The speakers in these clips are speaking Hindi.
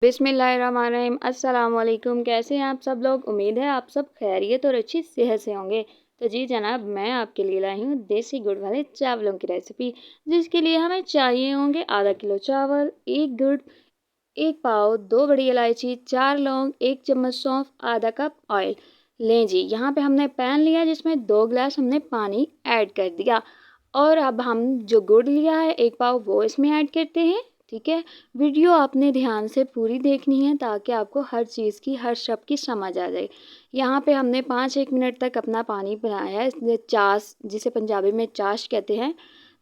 बिस्मिल्लाहिर्रहमानिर्रहीम। अस्सलाम वालेकुम। कैसे हैं आप सब लोग? उम्मीद है आप सब खैरियत और अच्छी सेहत से होंगे। तो जी जनाब, मैं आपके लिए लाई हूँ देसी गुड़ वाले चावलों की रेसिपी, जिसके लिए हमें चाहिए होंगे आधा किलो चावल, एक गुड़, एक पाव, दो बड़ी इलायची, चार लौंग, एक चम्मच सौंफ, आधा कप ऑयल। लें जी, यहाँ पे हमने पैन लिया जिसमें 2 गिलास हमने पानी ऐड कर दिया। और अब हम जो गुड़ लिया है एक पाव, वो इसमें ऐड करते हैं। ठीक है, वीडियो आपने ध्यान से पूरी देखनी है ताकि आपको हर चीज़ की, हर शब्द की समझ आ जाए। यहाँ पे हमने 5-1 मिनट तक अपना पानी बनाया है। इसलिए चाश, जिसे पंजाबी में चाश कहते हैं,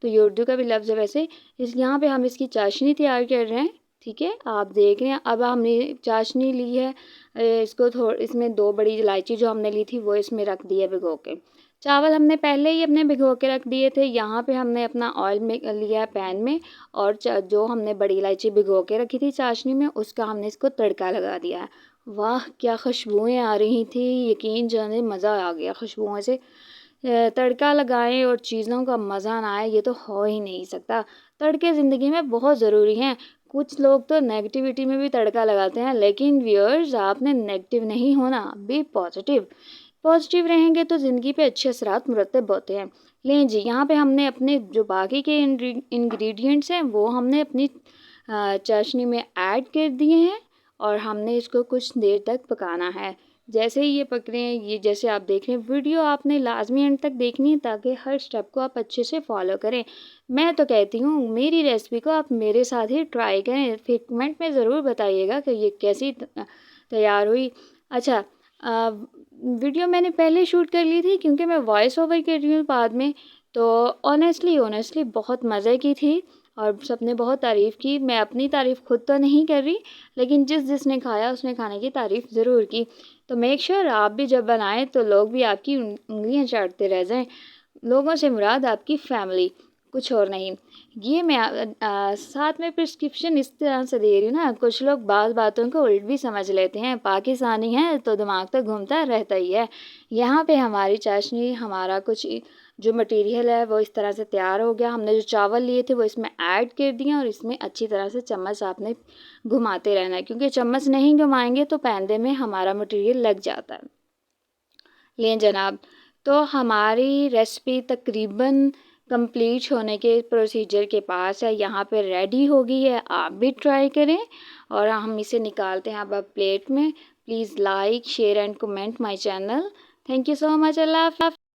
तो ये उर्दू का भी लफ्ज़ है वैसे। यहाँ पे हम इसकी चाशनी तैयार कर रहे हैं। ठीक है, आप देख रहे हैं। अब हमने चाशनी ली है, इसको इसमें 2 बड़ी इलायची जो हमने ली थी वो इसमें रख दी है भिगो के। चावल हमने पहले ही अपने भिगो के रख दिए थे। यहाँ पे हमने अपना ऑयल में लिया है पैन में, और जो हमने बड़ी इलायची भिगो के रखी थी चाशनी में, उसका हमने इसको तड़का लगा दिया है। वाह क्या खुशबुएं आ रही थी, यकीन जाने मज़ा आ गया खुशबुओं से। तड़का लगाएं और चीज़ों का मज़ा ना आए, ये तो हो ही नहीं सकता। तड़के ज़िंदगी में बहुत ज़रूरी हैं। कुछ लोग तो नेगेटिविटी में भी तड़का लगाते हैं, लेकिन व्यूअर्स आपने नेगेटिव नहीं होना, बी पॉजिटिव। पॉजिटिव रहेंगे तो ज़िंदगी पे अच्छे असरात मुरतब होते हैं। लें जी, यहाँ पे हमने अपने जो बाकी के इंग्रेडिएंट्स हैं वो हमने अपनी चाशनी में ऐड कर दिए हैं, और हमने इसको कुछ देर तक पकाना है। जैसे ही ये पक रहे हैं, ये जैसे आप देख रहे हैं, वीडियो आपने लाजमी एंड तक देखनी है ताकि हर स्टेप को आप अच्छे से फॉलो करें। मैं तो कहती हूँ मेरी रेसिपी को आप मेरे साथ ही ट्राई करें, फिर कमेंट में ज़रूर बताइएगा कि ये कैसी तैयार हुई। अच्छा, वीडियो मैंने पहले शूट कर ली थी क्योंकि मैं वॉइस ओवर कर रही हूँ बाद में। तो ऑनेस्टली बहुत मज़े की थी और सबने बहुत तारीफ़ की। मैं अपनी तारीफ़ खुद तो नहीं कर रही, लेकिन जिसने खाया उसने खाने की तारीफ़ ज़रूर की। तो मेक श्योर आप भी जब बनाएं तो लोग भी आपकी उंगलियां चाटते रह जाएं। लोगों से मुराद आपकी फैमिली, कुछ और नहीं। ये मैं साथ में प्रिस्क्रिप्शन इस तरह से दे रही हूँ ना, कुछ लोग बात बातों को उल्ट भी समझ लेते हैं। पाकिस्तानी है तो दिमाग तो घूमता रहता ही है। यहाँ पे हमारी चाशनी, हमारा कुछ जो मटेरियल है वो इस तरह से तैयार हो गया। हमने जो चावल लिए थे वो इसमें ऐड कर दिए, और इसमें अच्छी तरह से चम्मच आपने घुमाते रहना है, क्योंकि चम्मच नहीं घुमाएंगे तो पैंदे में हमारा मटेरियल लग जाता है। लें जनाब, तो हमारी रेसिपी तकरीबन कंप्लीट होने के प्रोसीजर के पास है, यहाँ पे रेडी हो गई है। आप भी ट्राई करें, और हम इसे निकालते हैं अब प्लेट में। Please like, share and comment my channel. Thank you so much. अल्लाह हाफ़िज़।